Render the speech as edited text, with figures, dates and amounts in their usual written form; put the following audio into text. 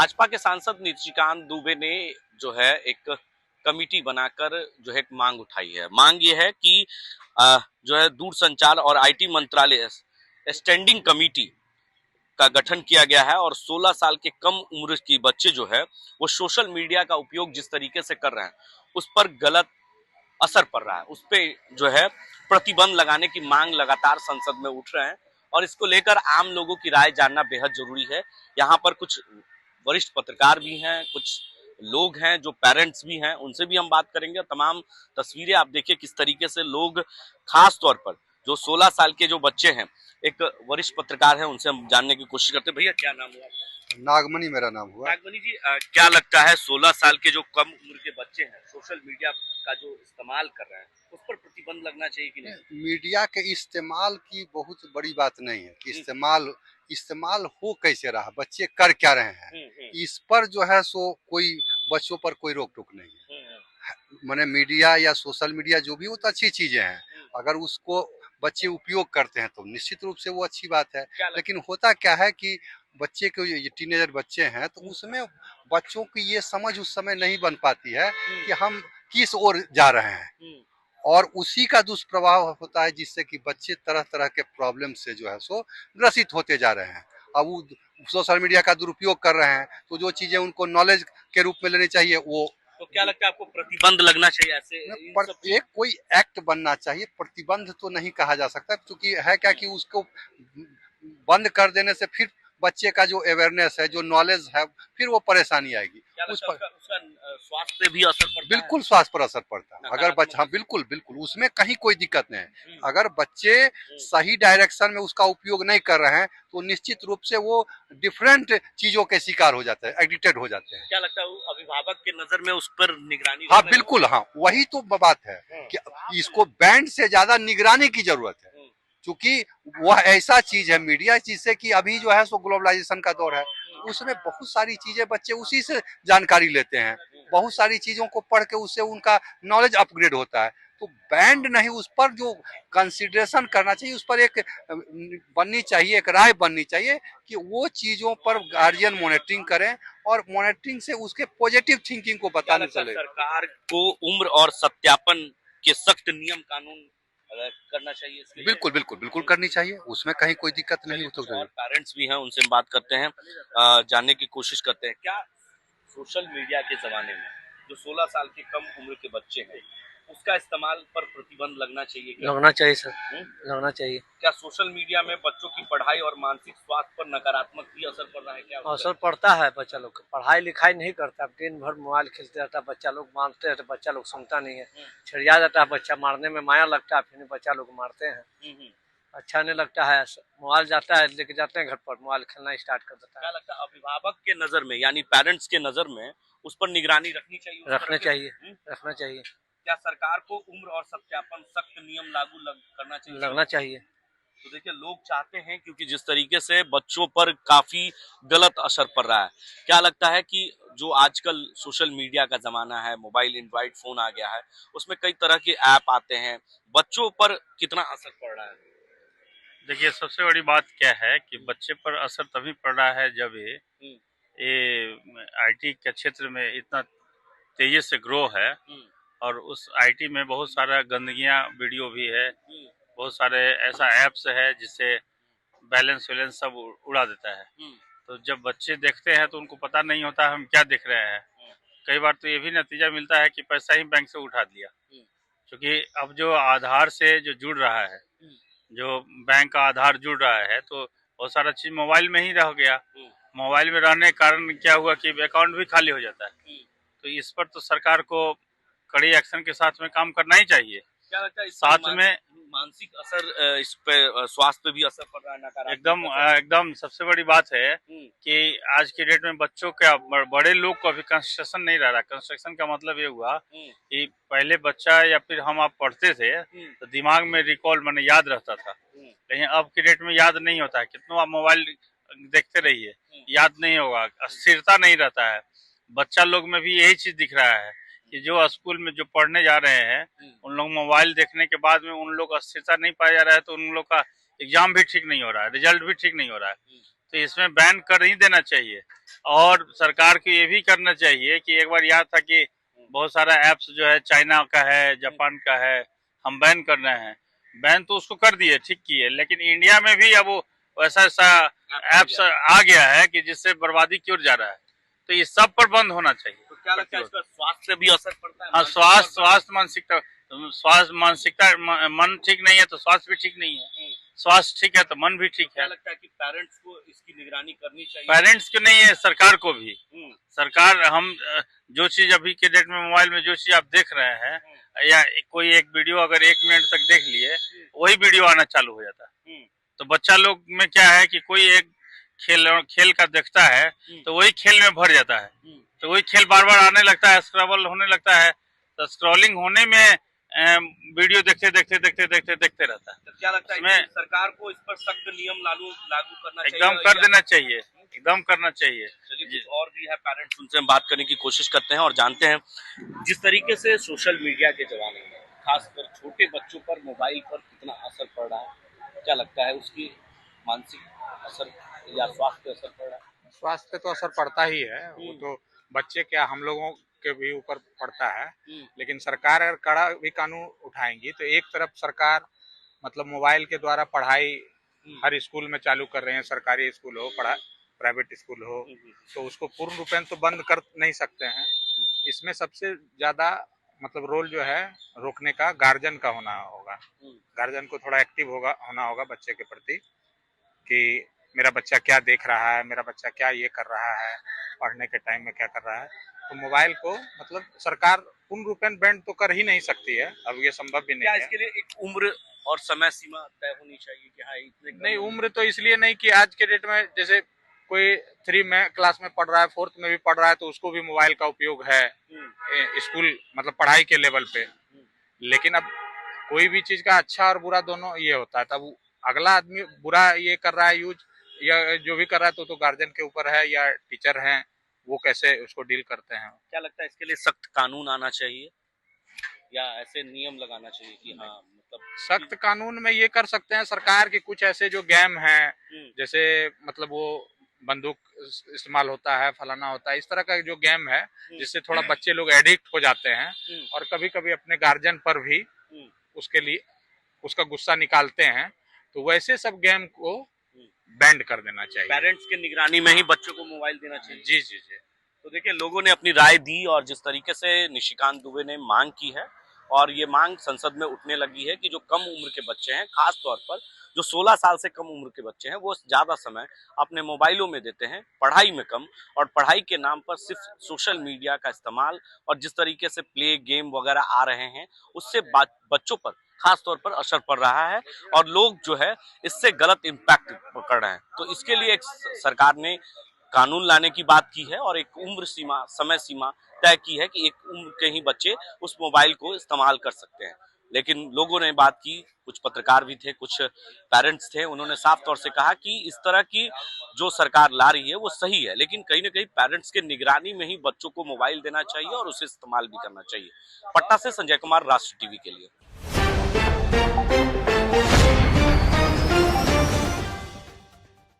भाजपा के सांसद निशिकांत दुबे ने जो है एक कमिटी बनाकर जो है एक मांग उठाई है। मांग ये है कि जो है दूरसंचार और आईटी मंत्रालय स्टैंडिंग कमिटी का गठन किया गया है और 16 साल के कम उम्र की बच्चे जो है वो सोशल मीडिया का उपयोग जिस तरीके से कर रहे हैं उस पर गलत असर पड़ रहा है, उस पे जो है प्रतिबंध लगाने की मांग लगातार संसद में उठ रहे हैं और इसको लेकर आम लोगों की राय जानना बेहद जरूरी है। यहाँ पर कुछ वरिष्ठ पत्रकार भी हैं, कुछ लोग हैं जो पेरेंट्स भी हैं, उनसे भी हम बात करेंगे। तमाम तस्वीरें आप देखिए किस तरीके से लोग, खास तौर पर जो 16 साल के जो बच्चे हैं, एक वरिष्ठ पत्रकार है, उनसे हम जानने की कोशिश करते हैं। भैया क्या नाम हुआ आपका? नागमणि मेरा नाम हुआ। नागमणि जी, क्या लगता है 16 साल के जो कम उम्र के बच्चे हैं सोशल मीडिया का जो इस्तेमाल कर रहे हैं उस पर प्रतिबंध लगना चाहिए कि नहीं? मीडिया के इस्तेमाल की बहुत बड़ी बात नहीं है कि इस्तेमाल हो कैसे रहा, बच्चे कर क्या रहे हैं, इस पर जो है सो कोई बच्चों पर कोई रोक टोक नहीं है। माने मीडिया या सोशल मीडिया जो भी वो तो अच्छी चीजें हैं, अगर उसको बच्चे उपयोग करते हैं तो निश्चित रूप से वो अच्छी बात है। लेकिन होता क्या है कि बच्चे को, ये टीनेजर बच्चे हैं तो उसमें बच्चों की ये समझ उस समय नहीं बन पाती है कि हम किस ओर जा रहे हैं, और उसी का दुष्प्रभाव होता है जिससे कि बच्चे तरह तरह के प्रॉब्लम से जो है सो ग्रसित होते जा रहे हैं। अब वो सोशल मीडिया का दुरुपयोग कर रहे हैं तो जो चीजें उनको नॉलेज के रूप में लेनी चाहिए वो, तो क्या लगता है आपको प्रतिबंध लगना चाहिए ऐसे? एक कोई एक्ट बनना चाहिए, प्रतिबंध तो नहीं कहा जा सकता, क्योंकि है क्या कि उसको बंद कर देने से फिर बच्चे का जो अवेयरनेस है, जो नॉलेज है, फिर वो परेशानी आएगी। उस पर उसका स्वास्थ्य पे भी असर पड़ता है? बिल्कुल स्वास्थ्य पर असर पड़ता है अगर बच्चा, हाँ बिल्कुल बिल्कुल, उसमें कहीं कोई दिक्कत नहीं है। अगर बच्चे सही डायरेक्शन में उसका उपयोग नहीं कर रहे हैं तो निश्चित रूप से वो डिफरेंट चीजों के शिकार हो जाते हैं, एडिक्टेड हो जाते हैं। क्या लगता है अभिभावक के नजर में उस पर निगरानी? हाँ बिल्कुल, हाँ वही तो बात है कि इसको बैंड से ज्यादा निगरानी की जरूरत है, क्योंकि वह ऐसा चीज है मीडिया, जिससे कि अभी जो है सो ग्लोबलाइजेशन का दौर है, उसमें बहुत सारी चीजें बच्चे उसी से जानकारी लेते हैं, बहुत सारी चीजों को पढ़ के उससे उनका नॉलेज अपग्रेड होता है। तो बैंड नहीं, उस पर जो कंसिडरेशन करना चाहिए, उस पर एक बननी चाहिए, एक राय बननी चाहिए कि वो चीजों पर गार्जियन मॉनिटरिंग करें और मॉनिटरिंग से उसके पॉजिटिव थिंकिंग को बताने चले। सरकार को उम्र और सत्यापन के सख्त नियम कानून करना चाहिए इसके लिए? बिल्कुल बिल्कुल बिल्कुल करनी चाहिए, उसमें कहीं कोई दिक्कत नहीं हो। तो पेरेंट्स भी हैं, उनसे बात करते हैं, जानने की कोशिश करते हैं क्या सोशल मीडिया के जमाने में जो 16 साल के कम उम्र के बच्चे हैं उसका इस्तेमाल पर प्रतिबंध लगना चाहिए? लगना चाहिए सर, लगना चाहिए। क्या सोशल मीडिया में बच्चों की पढ़ाई और मानसिक स्वास्थ्य पर नकारात्मक भी असर पड़ रहा है? क्या असर पड़ता है? बच्चा लोग पढ़ाई लिखाई नहीं करता, दिन भर मोबाइल खेलते रहता है, बच्चा लोग मारते रहते, बच्चा लोग सुनता नहीं है, छिड़िया जाता है बच्चा, मारने में माया लगता है, फिर बच्चा लोग मारते हैं, अच्छा नहीं लगता है। मोबाइल जाता है, लेके जाते हैं घर पर, मोबाइल खेलना स्टार्ट कर देता है। क्या लगता है अभिभावक के नजर में, यानी पेरेंट्स के नजर में उस पर निगरानी रखनी चाहिए? रखना चाहिए, रखना चाहिए। क्या सरकार को उम्र और सत्यापन सख्त नियम लागू करना चाहिए? लगना चाहिए। तो देखिए लोग चाहते हैं, क्योंकि जिस तरीके से बच्चों पर काफी गलत असर पड़ रहा है, क्या लगता है कि जो आजकल सोशल मीडिया का जमाना है, मोबाइल एंड्रॉइड फोन आ गया है, उसमें कई तरह के ऐप आते हैं, बच्चों पर कितना असर पड़ रहा है? देखिए सबसे बड़ी बात क्या है कि बच्चे पर असर तभी पड़ रहा है जब ये आईटी के क्षेत्र में इतना तेजी से ग्रो है, और उस आईटी में बहुत सारा गंदगियां वीडियो भी है, बहुत सारे ऐसा ऐप्स है जिससे बैलेंस वैलेंस सब उड़ा देता है। तो जब बच्चे देखते हैं तो उनको पता नहीं होता हम क्या देख रहे हैं। कई बार तो ये भी नतीजा मिलता है कि पैसा ही बैंक से उठा दिया, क्योंकि अब जो आधार से जो जुड़ रहा है, जो बैंक का आधार जुड़ रहा है, तो बहुत सारा चीज मोबाइल में ही रह गया। मोबाइल में रहने के कारण क्या हुआ कि अकाउंट भी खाली हो जाता है। तो इस पर तो सरकार को कड़ी एक्शन के साथ में काम करना ही चाहिए। क्या लगता है साथ में मानसिक असर, इस पे स्वास्थ्य पे भी असर पड़ रहा है नकारात्मक? एकदम सबसे बड़ी बात है कि आज की डेट में बच्चों का, बड़े लोग को अभी कंस्ट्रक्शन नहीं रह रहा। कंस्ट्रक्शन का मतलब ये हुआ कि पहले बच्चा या फिर हम आप पढ़ते थे तो दिमाग में रिकॉल माने याद रहता था, लेकिन अब की डेट में याद नहीं होता है। कितना आप मोबाइल देखते रहिए, याद नहीं होगा, स्थिरता नहीं रहता है। बच्चा लोग में भी यही चीज दिख रहा है कि जो स्कूल में जो पढ़ने जा रहे हैं उन लोग मोबाइल देखने के बाद में उन लोग का स्थिरता नहीं पाया जा रहा है, तो उन लोग का एग्जाम भी ठीक नहीं हो रहा है, रिजल्ट भी ठीक नहीं हो रहा है। तो इसमें बैन कर ही देना चाहिए। और सरकार को ये भी करना चाहिए कि एक बार याद था कि बहुत सारा ऐप्स जो है चाइना का है, जापान का है, हम बैन कर रहे हैं। बैन तो उसको कर दिए, ठीक किए, लेकिन इंडिया में भी अब वो वैसा ऐसा ऐप्स आ गया है कि जिससे बर्बादी की ओर जा रहा है। तो ये सब पर बंद होना चाहिए। तो क्या लगता है इसका स्वास्थ्य से भी असर पड़ता है? हाँ, स्वास्थ्य मानसिकता मन ठीक नहीं है तो स्वास्थ्य भी ठीक नहीं है, स्वास्थ्य ठीक है तो मन भी ठीक क्या है। लगता है कि पेरेंट्स को इसकी निगरानी करनी चाहिए? पेरेंट्स को नहीं है, सरकार को भी। सरकार, हम जो चीज अभी के डेट में मोबाइल में जो चीज आप देख रहे हैं, या कोई एक वीडियो अगर 1 मिनट तक देख लिए, वही वीडियो आना चालू हो जाता है। तो बच्चा लोग में क्या है कि कोई एक खेल का देखता है तो वही खेल में भर जाता है, तो वही खेल बार बार आने लगता है, स्क्रॉल होने लगता है, तो स्क्रॉलिंग होने में वीडियो देखते रहता है। तो क्या लगता है इसमें सरकार को इस पर सख्त नियम लागू करना चाहिए? एकदम कर देना चाहिए, एकदम करना चाहिए। चलिए, कुछ और भी है पेरेंट्स, उनसे हम बात करने की कोशिश करते हैं और जानते हैं जिस तरीके से सोशल मीडिया के जमाने में खासकर छोटे बच्चों पर मोबाइल पर कितना असर पड़ रहा है, क्या लगता है उसकी मानसिक असर या स्वास्थ्य पे असर पड़ रहा है? स्वास्थ्य पे तो असर पड़ता ही है, वो तो बच्चे क्या हम लोगों के भी ऊपर पड़ता है। लेकिन सरकार अगर कड़ा भी कानून उठाएंगी तो एक तरफ सरकार मतलब मोबाइल के द्वारा पढ़ाई हर स्कूल में चालू कर रहे हैं, सरकारी स्कूल हो, प्राइवेट स्कूल हो, तो उसको पूर्ण रूपेण तो बंद कर नहीं सकते हैं। इसमें सबसे ज्यादा मतलब रोल जो है रोकने का गार्जियन का होना होगा। गार्जियन को थोड़ा एक्टिव होना होगा बच्चे के प्रति कि मेरा बच्चा क्या देख रहा है, मेरा बच्चा क्या ये कर रहा है, पढ़ने के टाइम में क्या कर रहा है। तो मोबाइल को मतलब सरकार पूर्ण रूपेण बैन तो कर ही नहीं सकती है, अब ये संभव भी नहीं क्या है। इसके लिए एक उम्र और समय सीमा तय होनी चाहिए कि हाँ इतने नहीं, उम्र तो इसलिए नहीं कि आज के डेट में जैसे कोई 3 में क्लास में पढ़ रहा है, 4th में भी पढ़ रहा है, तो उसको भी मोबाइल का उपयोग है स्कूल मतलब पढ़ाई के लेवल पे। लेकिन अब कोई भी चीज का अच्छा और बुरा दोनों ये होता है, तब अगला आदमी बुरा ये कर रहा है यूज या जो भी कर रहा है तो गार्जियन के ऊपर है या टीचर हैं, वो कैसे उसको डील करते हैं। क्या लगता है इसके लिए सख्त कानून आना चाहिए या ऐसे नियम लगाना चाहिए कि हाँ मतलब सख्त कानून में ये कर सकते हैं सरकार की, कुछ ऐसे जो गेम हैं जैसे मतलब वो बंदूक इस्तेमाल होता है, फलाना होता है, इस तरह का जो गेम है जिससे थोड़ा बच्चे लोग एडिक्ट हो जाते हैं और कभी कभी अपने गार्जियन पर भी उसके लिए उसका गुस्सा निकालते हैं, तो वैसे सब गेम को बैंड कर देना चाहिए। पेरेंट्स के निगरानी में ही बच्चों को मोबाइल देना चाहिए। जी जी जी। तो देखिए, लोगों ने अपनी राय दी और जिस तरीके से निशिकांत दुबे ने मांग की है और ये मांग संसद में उठने लगी है कि जो कम उम्र के बच्चे हैं, खास तौर पर जो 16 साल से कम उम्र के बच्चे हैं, वो ज्यादा समय अपने मोबाइलों में देते हैं, पढ़ाई में कम, और पढ़ाई के नाम पर सिर्फ सोशल मीडिया का इस्तेमाल और जिस तरीके से प्ले गेम वगैरह आ रहे हैं उससे बच्चों पर खास तौर पर असर पड़ रहा है और लोग जो है इससे गलत इम्पैक्ट पकड़ रहे हैं। तो इसके लिए एक सरकार ने कानून लाने की बात की है और एक उम्र सीमा, समय सीमा तय की है कि एक उम्र के ही बच्चे उस मोबाइल को इस्तेमाल कर सकते हैं। लेकिन लोगों ने बात की, कुछ पत्रकार भी थे, कुछ पेरेंट्स थे, उन्होंने साफ तौर से कहा कि इस तरह की जो सरकार ला रही है वो सही है, लेकिन कहीं ना कहीं पेरेंट्स के निगरानी में ही बच्चों को मोबाइल देना चाहिए और उसे इस्तेमाल भी करना चाहिए। पटना से संजय कुमार, राष्ट्र टीवी के लिए।